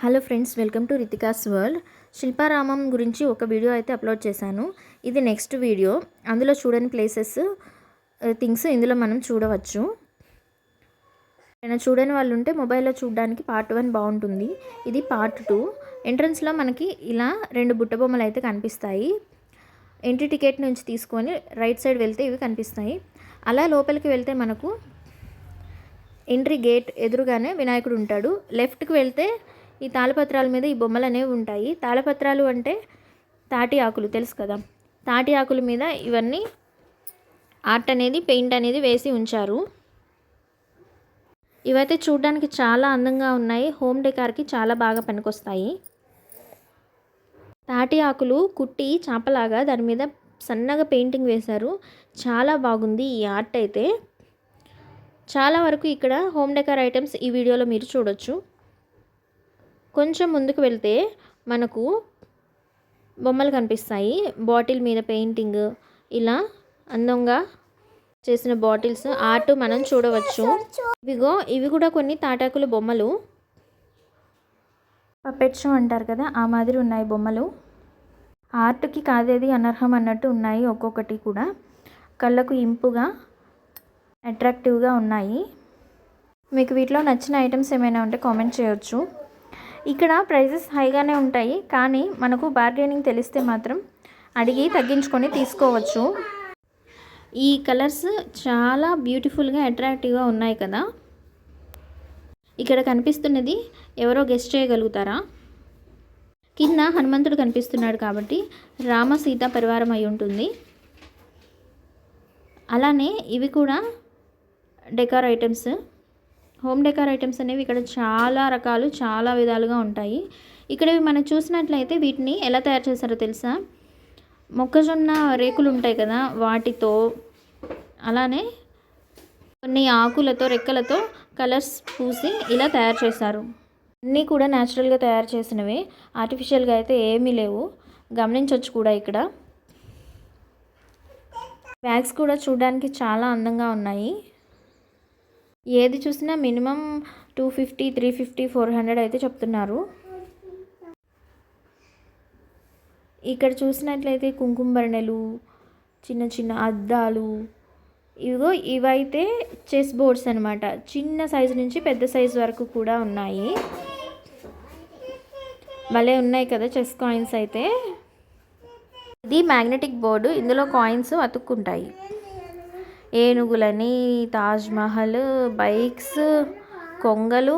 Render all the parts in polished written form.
Hello friends, welcome to Ritika's world. Shilparamam గురించి ఒక video అయితే అప్లోడ్ చేశాను. ఇది నెక్స్ట్ వీడియో. అందులో చూడని ప్లేసెస్, థింగ్స్ ఇందులో మనం చూడవచ్చు. చూడని వాళ్ళు ఉంటే మొబైల్లో చూడడానికి పార్ట్ 1 బాగుంటుంది. ఇది పార్ట్ 2. ఎంట్రన్స్లో మనకి ఇలా 2 బుట్ట బొమ్మలు అయితే కనిపిస్తాయి. ఎంట్రీ టికెట్ నుంచి తీసుకొని రైట్ సైడ్ వెళ్తే ఇవి కనిపిస్తాయి. అలా లోపలికి వెళ్తే మనకు ఎంట్రీ గేట్ ఎదురుగానే వినాయకుడు ఉంటాడు. లెఫ్ట్కి వెళ్తే ఈ తాళపత్రాల మీద ఈ బొమ్మలు అనేవి ఉంటాయి. తాళపత్రాలు అంటే తాటి ఆకులు, తెలుసు కదా. తాటి ఆకుల మీద ఇవన్నీ ఆర్ట్ అనేది, పెయింట్ అనేది వేసి ఉంచారు. ఇవైతే చూడడానికి చాలా అందంగా ఉన్నాయి. హోమ్ డెకార్కి చాలా బాగా పనికొస్తాయి. తాటి ఆకులు కుట్టి చాపలాగా దాని మీద సన్నగా పెయింటింగ్ వేశారు. చాలా బాగుంది ఈ ఆర్ట్ అయితే. చాలా వరకు ఇక్కడ హోమ్ డెకార్ ఐటమ్స్ ఈ వీడియోలో మీరు చూడొచ్చు. కొంచెం ముందుకు వెళ్తే మనకు బొమ్మలు కనిపిస్తాయి. బాటిల్ మీద పెయింటింగ్, ఇలా అందంగా చేసిన బాటిల్స్ ఆర్ట్ మనం చూడవచ్చు. ఇవి కూడా కొన్ని తాటాకుల బొమ్మలు. పపెట్ షో అంటారు కదా, ఆ మాదిరి ఉన్నాయి బొమ్మలు. ఆర్ట్కి కాదేది అనర్హం అన్నట్టు ఉన్నాయి. ఒక్కొక్కటి కూడా కళ్ళకు ఇంపుగా, అట్రాక్టివ్గా ఉన్నాయి. మీకు వీటిలో నచ్చిన ఐటమ్స్ ఏమైనా ఉంటే కామెంట్ చేయొచ్చు. ఇక్కడ ప్రైజెస్ హైగానే ఉంటాయి, కానీ మనకు బార్గెనింగ్ తెలిస్తే మాత్రం అడిగి తగ్గించుకొని తీసుకోవచ్చు. ఈ కలర్స్ చాలా బ్యూటిఫుల్గా, అట్రాక్టివ్గా ఉన్నాయి కదా. ఇక్కడ కనిపిస్తున్నది ఎవరో గెస్ట్ చేయగలుగుతారా? కింద హనుమంతుడు కనిపిస్తున్నాడు కాబట్టి రామ సీత పరివారం అయి ఉంటుంది. అలానే ఇవి కూడా decor items. Home decor items అనేవి ఇక్కడ చాలా రకాలు, చాలా విధాలుగా ఉంటాయి. ఇక్కడ మనం చూసినట్లయితే వీటిని ఎలా తయారు చేస్తారో తెలుసా? మొక్కజొన్న రేకులు ఉంటాయి కదా, వాటితో, అలానే కొన్ని ఆకులతో, రెక్కలతో కలర్స్ పూసి ఇలా తయారు చేశారు. అన్నీ కూడా న్యాచురల్గా తయారు చేసినవే, ఆర్టిఫిషియల్గా అయితే ఏమీ లేవు. గమనించవచ్చు కూడా. ఇక్కడ బ్యాగ్స్ కూడా చూడడానికి చాలా అందంగా ఉన్నాయి. ఏది చూసినా మినిమం 250, 350, 400 అయితే చెప్తున్నారు. ఇక్కడ చూసినట్లయితే కుంకుమ బరణెలు, చిన్న చిన్న అద్దాలు, ఇవైతే చెస్ బోర్డ్స్ అనమాట. చిన్న సైజు నుంచి పెద్ద సైజు వరకు కూడా ఉన్నాయి. భలే ఉన్నాయి కదా చెస్ కాయిన్స్ అయితే. ఇది మ్యాగ్నెటిక్ బోర్డు. ఇందులో కాయిన్స్ అతుక్కుంటాయి. ఏనుగులని, తాజ్మహల్, బైక్స్, కొంగలు,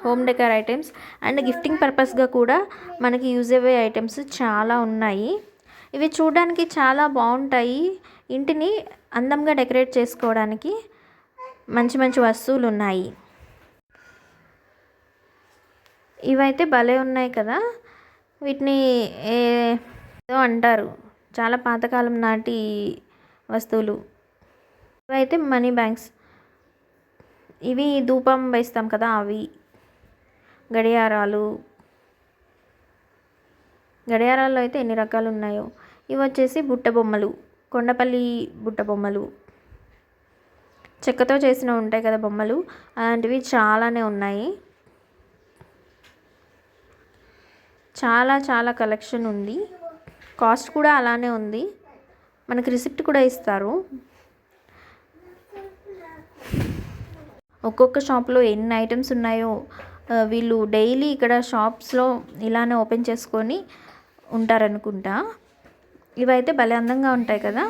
home decor items and gifting పర్పస్గా కూడా మనకి యూజ్ అయ్యే ఐటమ్స్ చాలా ఉన్నాయి. ఇవి చూడడానికి చాలా బాగుంటాయి. ఇంటిని అందంగా డెకరేట్ చేసుకోవడానికి మంచి మంచి వస్తువులు ఉన్నాయి. ఇవైతే భలే ఉన్నాయి కదా. వీటిని ఏదో అంటారు, చాలా పాతకాలం నాటి వస్తువులు. ఇవైతే మనీ బ్యాంక్స్. ఇవి ధూపం వేస్తాం కదా, అవి. గడియారాల్లో అయితే ఎన్ని రకాలు ఉన్నాయో. ఇవి వచ్చేసి బుట్ట బొమ్మలు, కొండపల్లి బుట్ట బొమ్మలు. చెక్కతో చేసిన ఉంటాయి కదా బొమ్మలు, అలాంటివి చాలానే ఉన్నాయి. చాలా చాలా కలెక్షన్ ఉంది. కాస్ట్ కూడా అలానే ఉంది. మనకి రిసిప్ట్ కూడా ఇస్తారు. ఒక్కొక్క షాప్లో ఎన్ని ఐటమ్స్ ఉన్నాయో. వీళ్ళు డైలీ ఇక్కడ షాప్స్లో ఇలానే ఓపెన్ చేసుకొని ఉంటారనుకుంటా. ఇవైతే భలే అందంగా ఉంటాయి కదా.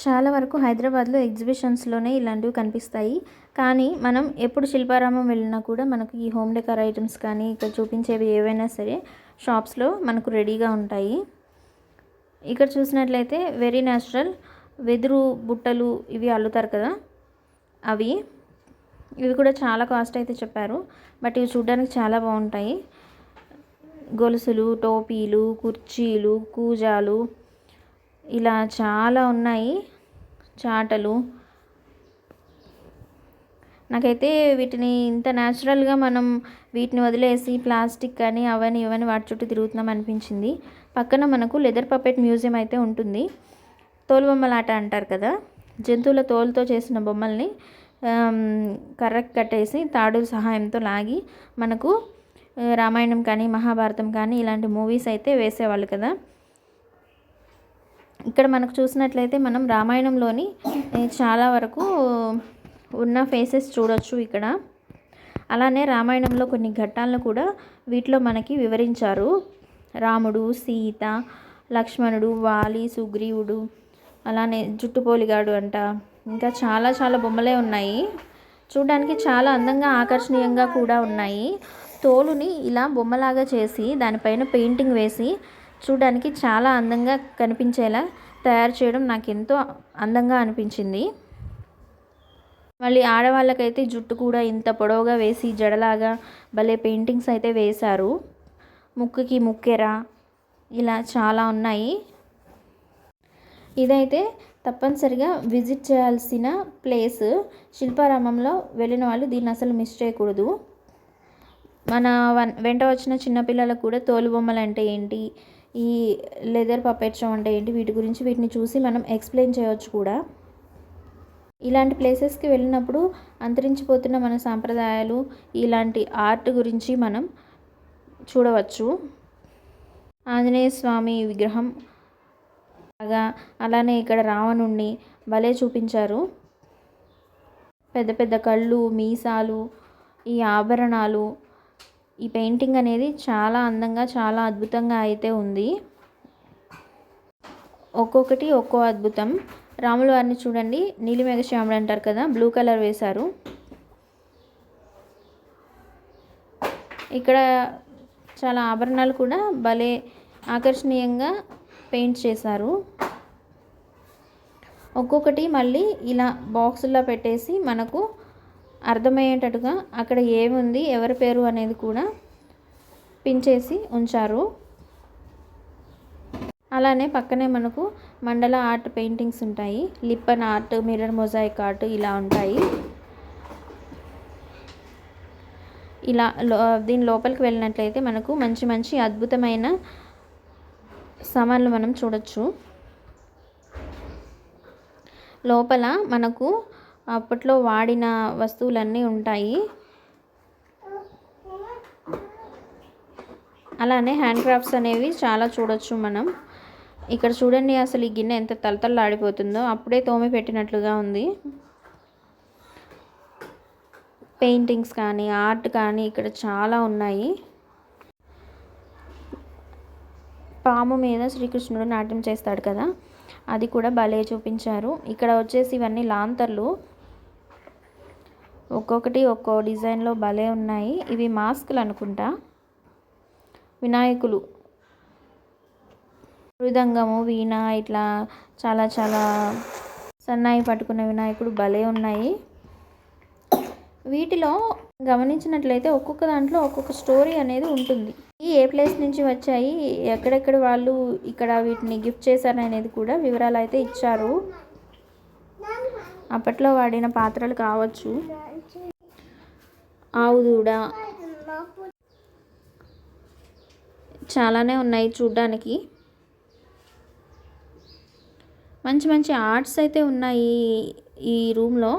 చాలా వరకు హైదరాబాద్లో ఎగ్జిబిషన్స్లోనే ఇలాంటివి కనిపిస్తాయి. కానీ మనం ఎప్పుడు శిల్పారామం వెళ్ళినా కూడా మనకు ఈ హోమ్ డెకార్ ఐటమ్స్ కానీ ఇక్కడ చూపించేవి ఏవైనా సరే షాప్స్లో మనకు రెడీగా ఉంటాయి. ఇక్కడ చూసినట్లయితే వెరీ న్యాచురల్ వెదురు బుట్టలు, ఇవి అల్లుతారు కదా, అవి. ఇవి కూడా చాలా కాస్ట్ అయితే చెప్పారు, బట్ ఇవి చూడడానికి చాలా బాగుంటాయి. గొలుసులు, టోపీలు, కుర్చీలు, కూజాలు, ఇలా చాలా ఉన్నాయి. చాటలు. నాకైతే వీటిని ఇంత న్యాచురల్గా మనం వీటిని వదిలేసి ప్లాస్టిక్ కానీ అవన్నీ ఇవన్నీ వాటి చుట్టూ తిరుగుతున్నాం అనిపించింది. పక్కన మనకు లెదర్ పపెట్ మ్యూజియం అయితే ఉంటుంది. తోలుబొమ్మలాట అంటారు కదా, జంతువుల తోలుతో చేసిన బొమ్మల్ని కర్రకు కట్టేసి తాడు సహాయంతో లాగి మనకు రామాయణం కానీ మహాభారతం కానీ ఇలాంటి మూవీస్ అయితే వేసేవాళ్ళు కదా. ఇక్కడ మనకు చూసినట్లయితే మనం రామాయణంలోని చాలా వరకు ఉన్న ఫేసెస్ చూడొచ్చు ఇక్కడ. అలానే రామాయణంలో కొన్ని ఘట్టాలను కూడా వీటిలో మనకి వివరించారు. రాముడు, సీత, లక్ష్మణుడు, వాలి, సుగ్రీవుడు, అలానే జుట్టుపోలిగాడు అంట, ఇంకా చాలా చాలా బొమ్మలే ఉన్నాయి. చూడడానికి చాలా అందంగా ఆకర్షణీయంగా కూడా ఉన్నాయి. తోలుని ఇలా బొమ్మలాగా చేసి దానిపైన పెయింటింగ్ వేసి చూడడానికి చాలా అందంగా కనిపించేలా తయారు చేయడం నాకు ఎంతో అందంగా అనిపించింది. మళ్ళీ ఆడవాళ్ళకైతే జుట్టు కూడా ఇంత పొడవుగా వేసి జడలాగా భలే పెయింటింగ్స్ అయితే వేశారు. ముక్కుకి ముక్కెర ఇలా చాలా ఉన్నాయి. ఇదైతే తప్పనిసరిగా విజిట్ చేయాల్సిన ప్లేస్. శిల్పారామంలో వెళ్ళిన వాళ్ళు దీన్ని అసలు మిస్ చేయకూడదు. మన వెంట వచ్చిన చిన్నపిల్లలకు కూడా తోలుబొమ్మలు అంటే ఏంటి, ఈ లెదర్ పపెట్ షో అంటే ఏంటి, వీటిని చూసి మనం ఎక్స్ప్లెయిన్ చేయవచ్చు కూడా. ఇలాంటి ప్లేసెస్కి వెళ్ళినప్పుడు అంతరించిపోతున్న మన సాంప్రదాయాలు, ఇలాంటి ఆర్ట్ గురించి మనం చూడవచ్చు. ఆంజనేయ స్వామి విగ్రహం అలానే ఇక్కడ రావణుణ్ణి భలే చూపించారు. పెద్ద పెద్ద కళ్ళు, మీసాలు, ఈ ఆభరణాలు, ఈ పెయింటింగ్ అనేది చాలా అందంగా చాలా అద్భుతంగా అయితే ఉంది. ఒక్కొక్కటి ఒక్కో అద్భుతం. రాముల వారిని చూడండి, నీలిమేఘశ్యాముడు అంటారు కదా, బ్లూ కలర్ వేశారు. ఇక్కడ చాలా ఆభరణాలు కూడా భలే ఆకర్షణీయంగా పెయింట్ చేశారు. ఒక్కొక్కటి మళ్ళీ ఇలా బాక్సుల్లో పెట్టేసి మనకు అర్థమయ్యేటట్టుగా అక్కడ ఏముంది, ఎవరి పేరు అనేది కూడా పిన్ చేసి ఉంచారు. అలానే పక్కనే మనకు మండల ఆర్ట్ పెయింటింగ్స్ ఉంటాయి, Lippan art, mirror mosaic art ఇలా ఉంటాయి. ఇలా దీని లోపలికి వెళ్ళినట్లయితే మనకు మంచి మంచి అద్భుతమైన సామాన్లు మనం చూడొచ్చు. లోపల మనకు అప్పట్లో వాడిన వస్తువులన్నీ ఉంటాయి. అలానే హ్యాండ్ క్రాఫ్ట్స్ అనేవి చాలా చూడొచ్చు మనం. ఇక్కడ చూడండి, అసలు ఈ గిన్నె ఎంత తలతల్లాడిపోతుందో, అప్పుడే తోమి పెట్టినట్లుగా ఉంది. పెయింటింగ్స్ కానీ ఆర్ట్ కానీ ఇక్కడ చాలా ఉన్నాయి. పాము మీద శ్రీకృష్ణుడు నాట్యం చేస్తాడు కదా, అది కూడా భలే చూపించారు. ఇక్కడ వచ్చేసి ఇవన్నీ లాంతర్లు, ఒక్కొక్కటి ఒక్కో డిజైన్లో భలే ఉన్నాయి. ఇవి మాస్కులు అనుకుంటా. వినాయకులు, మృదంగము, వీణ, ఇట్లా చాలా చాలా సన్నాయి పట్టుకున్న వినాయకుడు భలే ఉన్నాయి. వీటిలో గమనించినట్లయితే ఒక్కొక్క దాంట్లో ఒక్కొక్క స్టోరీ అనేది ఉంటుంది. ఏ ప్లేస్ నుంచి వచ్చాయి, ఎక్కడెక్కడ వాళ్ళు ఇక్కడ వీటిని గిఫ్ట్ చేశారు అనేది కూడా వివరాలు అయితే ఇచ్చారు. అప్పట్లో వాడిన పాత్రలు కావచ్చు, ఆవు దూడ, చాలానే ఉన్నాయి చూడ్డానికి. మంచి మంచి ఆర్ట్స్ అయితే ఉన్నాయి ఈ రూమ్లో.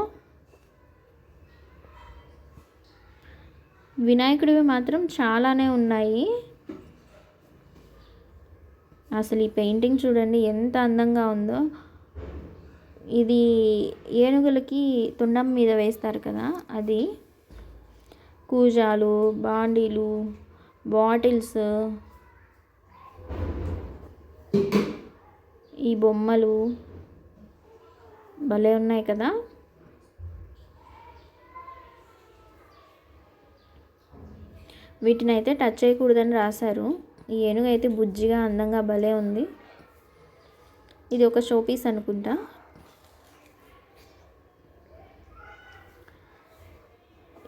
వినాయకుడివి మాత్రం చాలానే ఉన్నాయి. అసలు ఈ పెయింటింగ్ చూడండి ఎంత అందంగా ఉందో. ఇది ఏనుగులకి తుండం మీద వేస్తారు కదా, అది. కూజాలు, బాండీలు, బాటిల్స్, ఈ బొమ్మలు భలే ఉన్నాయి కదా. వీటిని అయితే టచ్ చేయకూడదని రాశారు. ఈ ఏనుగు అయితే బుజ్జిగా అందంగా భలే ఉంది. ఇది ఒక షోపీస్ అనుకుంటా.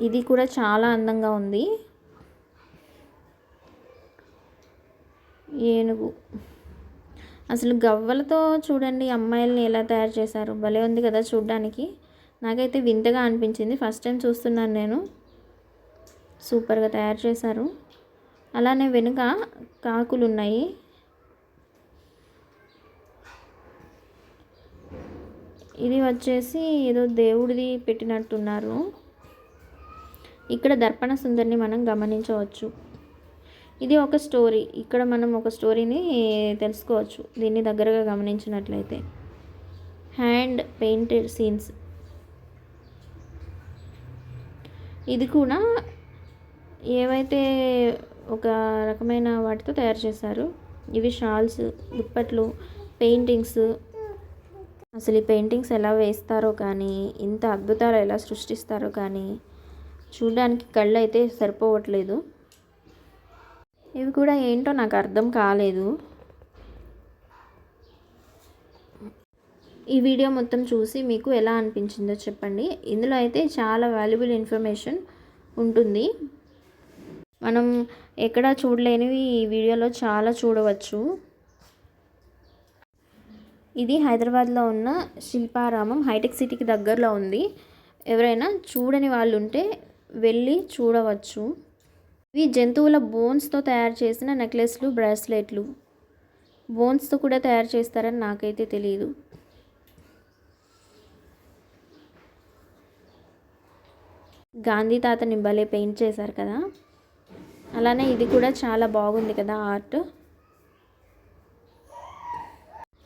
ఇది కూడా చాలా అందంగా ఉంది. ఏనుగు అసలు గవ్వలతో చూడండి అమ్మాయిల్ని ఎలా తయారు చేశారు, భలే ఉంది కదా చూడ్డానికి. నాకైతే వింతగా అనిపించింది, ఫస్ట్ టైం చూస్తున్నాను నేను. సూపర్గా తయారు చేశారు. అలానే వెనుక కాకులు ఉన్నాయి. ఇది వచ్చేసి ఏదో దేవుడిది పెట్టినట్టున్నారు. ఇక్కడ దర్పణ సుందరిని మనం గమనించవచ్చు. ఇది ఒక స్టోరీ. ఇక్కడ మనం ఒక స్టోరీని తెలుసుకోవచ్చు దీన్ని దగ్గరగా గమనించినట్లయితే. Hand painted scenes. ఇది కూడా ఏవైతే ఒక రకమైన వాటితో తయారు చేశారు. ఇవి షాల్స్, దుప్పట్లు, పెయింటింగ్స్. అసలు ఈ పెయింటింగ్స్ ఎలా వేస్తారో కానీ, ఇంత అద్భుతాలు ఎలా సృష్టిస్తారో కానీ చూడడానికి కళ్ళు అయితే సరిపోవట్లేదు. ఇవి కూడా ఏంటో నాకు అర్థం కాలేదు. ఈ వీడియో మొత్తం చూసి మీకు ఎలా అనిపించిందో చెప్పండి. ఇందులో అయితే చాలా వాల్యుబుల్ ఇన్ఫర్మేషన్ ఉంటుంది. మనం ఎక్కడా చూడలేనివి ఈ వీడియోలో చాలా చూడవచ్చు. ఇది హైదరాబాద్లో ఉన్న శిల్పారామం, హైటెక్ సిటీకి దగ్గరలో ఉంది. ఎవరైనా చూడని వాళ్ళు ఉంటే వెళ్ళి చూడవచ్చు. ఇవి జంతువుల బోన్స్తో తయారు చేసిన నెక్లెస్లు, బ్రాస్లెట్లు. బోన్స్తో కూడా తయారు చేస్తారని నాకైతే తెలియదు. గాంధీ తాతని భలే పెయింట్ చేశారు కదా. అలానే ఇది కూడా చాలా బాగుంది కదా ఆర్ట్.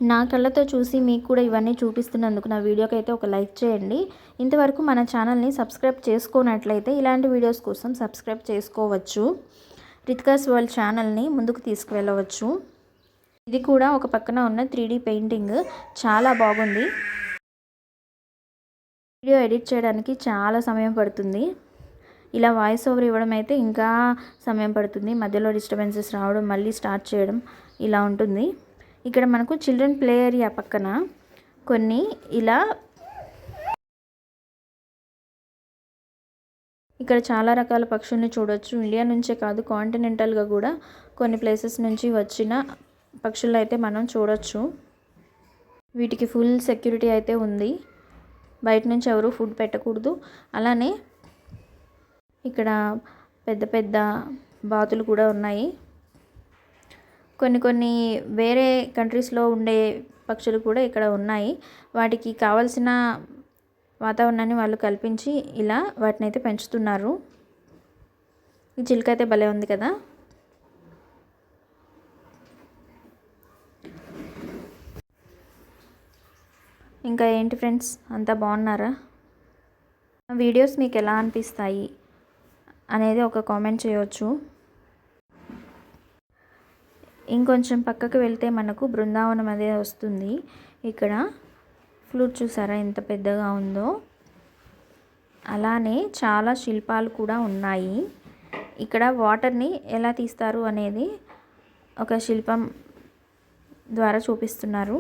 నా కళ్ళతో చూసి మీకు కూడా ఇవన్నీ చూపిస్తున్నందుకు నా వీడియోకి అయితే ఒక లైక్ చేయండి. ఇంతవరకు మన ఛానల్ని సబ్స్క్రైబ్ చేసుకోనట్లయితే ఇలాంటి వీడియోస్ కోసం సబ్స్క్రైబ్ చేసుకోవచ్చు. రితికాస్ వరల్డ్ ఛానల్ని ముందుకు తీసుకువెళ్ళవచ్చు. ఇది కూడా ఒక పక్కన ఉన్న 3D పెయింటింగ్ చాలా బాగుంది. వీడియో ఎడిట్ చేయడానికి చాలా సమయం పడుతుంది. ఇలా వాయిస్ ఓవర్ ఇవ్వడం అయితే ఇంకా సమయం పడుతుంది. మధ్యలో డిస్టర్బెన్సెస్ రావడం, మళ్ళీ స్టార్ట్ చేయడం ఇలా ఉంటుంది. ఇక్కడ మనకు చిల్డ్రన్ ప్లే ఏరియా పక్కన కొన్ని ఇలా ఇక్కడ చాలా రకాల పక్షుల్ని చూడొచ్చు. ఇండియా నుంచే కాదు, కాంటినెంటల్గా కూడా కొన్ని ప్లేసెస్ నుంచి వచ్చిన పక్షులు అయితే మనం చూడొచ్చు. వీటికి ఫుల్ సెక్యూరిటీ అయితే ఉంది. బయట నుంచి ఎవరు ఫుడ్ పెట్టకూడదు. అలానే ఇక్కడ పెద్ద పెద్ద బాతులు కూడా ఉన్నాయి. కొన్ని వేరే కంట్రీస్లో ఉండే పక్షులు కూడా ఇక్కడ ఉన్నాయి. వాటికి కావాల్సిన వాతావరణాన్ని వాళ్ళు కల్పించి ఇలా వాటిని అయితే పెంచుతున్నారు. ఈ చిలుక అయితే భలే ఉంది కదా. ఇంకా ఏంటి ఫ్రెండ్స్, అంతా బాగున్నారా? వీడియోస్ మీకు ఎలా అనిపిస్తాయి అనేది ఒక కామెంట్ చేయవచ్చు. ఇంకొంచెం పక్కకు వెళ్తే మనకు బృందావనం అదే వస్తుంది. ఇక్కడ ఫ్లూట్ చూసారా ఎంత పెద్దగా ఉందో. అలానే చాలా శిల్పాలు కూడా ఉన్నాయి. ఇక్కడ వాటర్ని ఎలా తీస్తారు అనేది ఒక శిల్పం ద్వారా చూపిస్తున్నారు.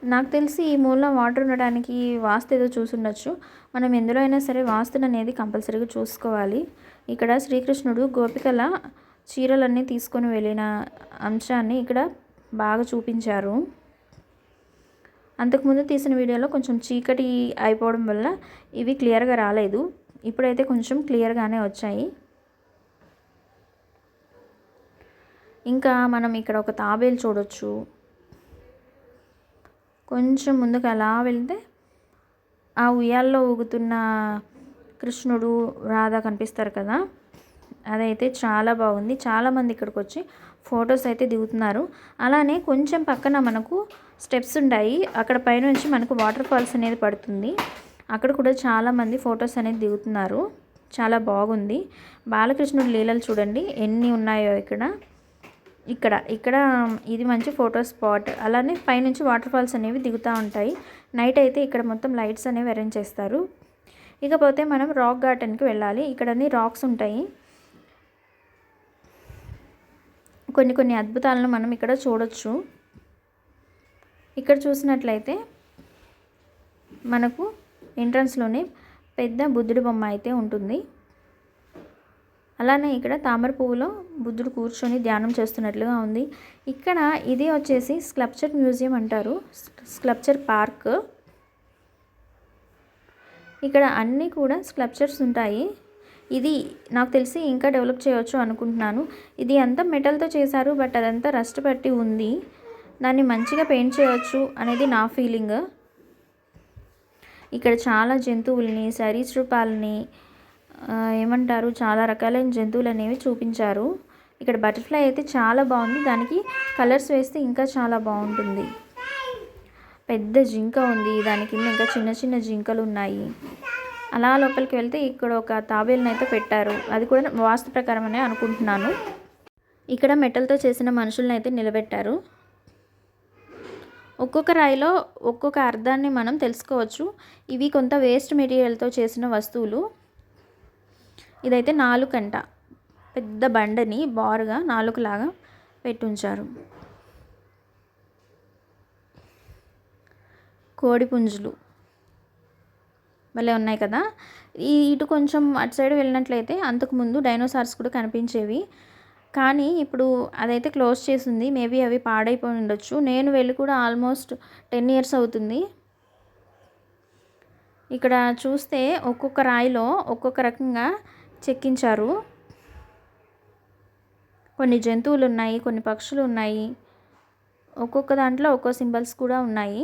నాకు తెలిసి ఈ మూల వాటర్ ఉండడానికి వాస్తు ఏదో చూసుండొచ్చు. మనం ఎందులో అయినా సరే వాస్తుని అనేది కంపల్సరీగా చూసుకోవాలి. ఇక్కడ శ్రీకృష్ణుడు గోపికల చీరలన్నీ తీసుకొని వెళ్ళిన అంశాన్ని ఇక్కడ బాగా చూపించారు. అంతకుముందు తీసిన వీడియోలో కొంచెం చీకటి అయిపోవడం వల్ల ఇవి క్లియర్గా రాలేదు. ఇప్పుడైతే కొంచెం క్లియర్గానే వచ్చాయి. ఇంకా మనం ఇక్కడ ఒక తాబేలు చూడొచ్చు. కొంచెం ముందుకు అలా వెళ్తే ఆ ఉయ్యాల్లో ఊగుతున్న కృష్ణుడు, రాధ కనిపిస్తారు కదా. అదైతే చాలా బాగుంది. చాలామంది ఇక్కడికి వచ్చి ఫొటోస్ అయితే దిగుతున్నారు. అలానే కొంచెం పక్కన మనకు స్టెప్స్ ఉంటాయి. అక్కడ పైనుంచి మనకు వాటర్ ఫాల్స్ అనేది పడుతుంది. అక్కడ కూడా చాలామంది ఫొటోస్ అనేది దిగుతున్నారు. చాలా బాగుంది. బాలకృష్ణుడి లీలలు చూడండి ఎన్ని ఉన్నాయో ఇక్కడ ఇది మంచి ఫోటో స్పాట్. అలానే పైనుంచి వాటర్ ఫాల్స్ అనేవి దిగుతూ ఉంటాయి. నైట్ అయితే ఇక్కడ మొత్తం లైట్స్ అనేవి అరేంజ్ చేస్తారు. ఇకపోతే మనం రాక్ గార్డెన్కి వెళ్ళాలి. ఇక్కడ అన్ని రాక్స్ ఉంటాయి. కొన్ని అద్భుతాలను మనం ఇక్కడ చూడొచ్చు. ఇక్కడ చూసినట్లయితే మనకు ఎంట్రన్స్లోనే పెద్ద బుద్ధుడి బొమ్మ అయితే ఉంటుంది. అలానే ఇక్కడ తామర పువ్వులో బుద్ధుడు కూర్చొని ధ్యానం చేస్తున్నట్లుగా ఉంది. ఇక్కడ ఇది వచ్చేసి స్కల్ప్చర్ మ్యూజియం అంటారు, స్కల్ప్చర్ పార్క్. ఇక్కడ అన్నీ కూడా స్కల్ప్చర్స్ ఉంటాయి. ఇది నాకు తెలిసి ఇంకా డెవలప్ చేయవచ్చు అనుకుంటున్నాను. ఇది అంతా మెటల్తో చేశారు, బట్ అదంతా రస్ట్ పట్టి ఉంది. దాన్ని మంచిగా పెయింట్ చేయవచ్చు అనేది నా ఫీలింగ్. ఇక్కడ చాలా జంతువుల్ని, సరీసృపాలని, ఏమంటారు, చాలా రకాలైన జంతువులు అనేవి చూపించారు. ఇక్కడ బటర్ఫ్లై అయితే చాలా బాగుంది. దానికి కలర్స్ వేస్తే ఇంకా చాలా బాగుంటుంది. పెద్ద జింక ఉంది, దాని కింద ఇంకా చిన్న చిన్న జింకలు ఉన్నాయి. అలా లోపలికి వెళ్తే ఇక్కడ ఒక తాబేలుని అయితే పెట్టారు. అది కూడా వాస్తు ప్రకారం అనే అనుకుంటున్నాను. ఇక్కడ మెటల్తో చేసిన మనుషులను అయితే నిలబెట్టారు. ఒక్కొక్క రాయిలో ఒక్కొక్క అర్థాన్ని మనం తెలుసుకోవచ్చు. ఇవి కొంత వేస్ట్ మెటీరియల్తో చేసిన వస్తువులు. ఇదైతే నాలుకంట, పెద్ద బండని బారుగా నాలుకలాగా పెట్టుంచారు. కోడి పుంజులు భలే ఉన్నాయి కదా. ఇటు కొంచెం అటు సైడ్ వెళ్ళినట్లయితే అంతకుముందు డైనోసార్స్ కూడా కనిపించేవి, కానీ ఇప్పుడు అదైతే క్లోజ్ చేసింది. మేబీ అవి పాడైపోయి ఉండొచ్చు. నేను వెళ్ళి కూడా ఆల్మోస్ట్ 10 years అవుతుంది. ఇక్కడ చూస్తే ఒక్కొక్క రాయిలో ఒక్కొక్క రకంగా చెక్కించారు. కొన్ని జంతువులు ఉన్నాయి, కొన్ని పక్షులు ఉన్నాయి. ఒక్కొక్క దాంట్లో ఒక్కో సింబల్స్ కూడా ఉన్నాయి.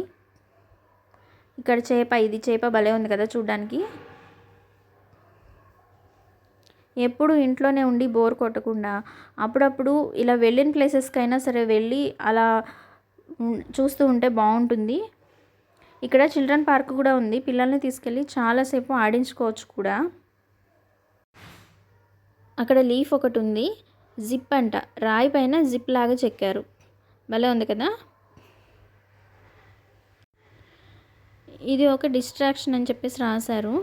ఇక్కడ చేప, ఇది చేప భలే ఉంది కదా చూడ్డానికి. ఎప్పుడు ఇంట్లోనే ఉండి బోర్ కొట్టకుండా అప్పుడప్పుడు ఇలా వెళ్ళిన ప్లేసెస్కైనా సరే వెళ్ళి అలా చూస్తూ ఉంటే బాగుంటుంది. ఇక్కడ చిల్డ్రన్ పార్క్ కూడా ఉంది. పిల్లల్ని తీసుకెళ్ళి చాలాసేపు ఆడించుకోవచ్చు కూడా. అక్కడ లీఫ్ ఒకటి ఉంది, జిప్ అంట, రాయి పైన జిప్ లాగా చెక్కారు. భలే ఉంది కదా. ఇది ఒక డిస్ట్రాక్షన్ అని చెప్పేసి రాశారు.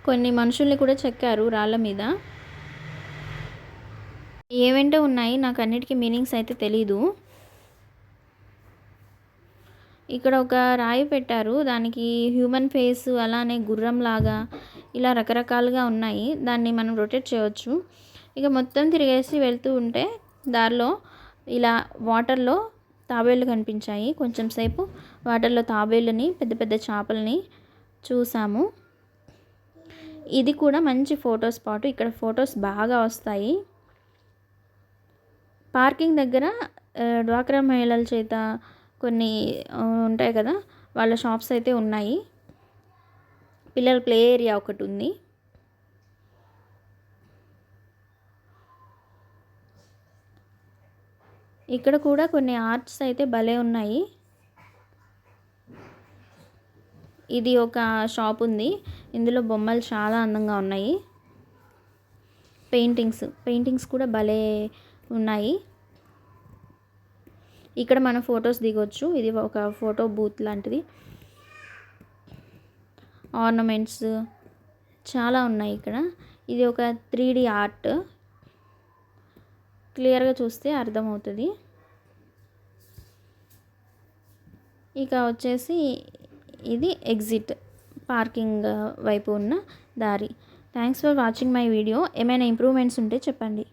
కొన్ని మనుషుల్ని కూడా చెక్కారు రాళ్ళ మీద. ఏవేంటో ఉన్నాయి, నాకు అన్నిటికీ మీనింగ్స్ అయితే తెలీదు. ఇక్కడ ఒక రాయి పెట్టారు, దానికి హ్యూమన్ ఫేస్, అలానే గుర్రం లాగా ఇలా రకరకాలుగా ఉన్నాయి. దాన్ని మనం రొటేట్ చేయవచ్చు. ఇక మొత్తం తిరిగేసి వెళ్తూ ఉంటే దారిలో ఇలా వాటర్లో తాబేళ్ళు కనిపించాయి. కొంచెం సేపు వాటర్లో తాబేళ్ళని, పెద్ద పెద్ద చేపలని చూసాము. ఇది కూడా మంచి ఫోటో స్పాట్. ఇక్కడ ఫొటోస్ బాగా వస్తాయి. పార్కింగ్ దగ్గర డ్వాక్రా మహిళల చేత కొన్ని ఉంటాయి కదా, వాళ్ళ షాప్స్ అయితే ఉన్నాయి. పిల్లల ప్లే ఏరియా ఒకటి ఉంది. ఇక్కడ కూడా కొన్ని ఆర్ట్స్ అయితే భలే ఉన్నాయి. ఇది ఒక షాప్ ఉంది, ఇందులో బొమ్మలు చాలా అందంగా ఉన్నాయి. పెయింటింగ్స్ కూడా భలే ఉన్నాయి. ఇక్కడ మనం ఫొటోస్ దిగొచ్చు. ఇది ఒక ఫోటో బూత్ లాంటిది. ఆర్నమెంట్స్ చాలా ఉన్నాయి ఇక్కడ. ఇది ఒక 3D ఆర్ట్, క్లియర్గా చూస్తే అర్థమవుతుంది. ఇక వచ్చేసి ఇది ఎగ్జిట్, పార్కింగ్ వైపు ఉన్న దారి. Thanks for watching my video. ఏమైనా ఇంప్రూవ్మెంట్స్ ఉంటే చెప్పండి.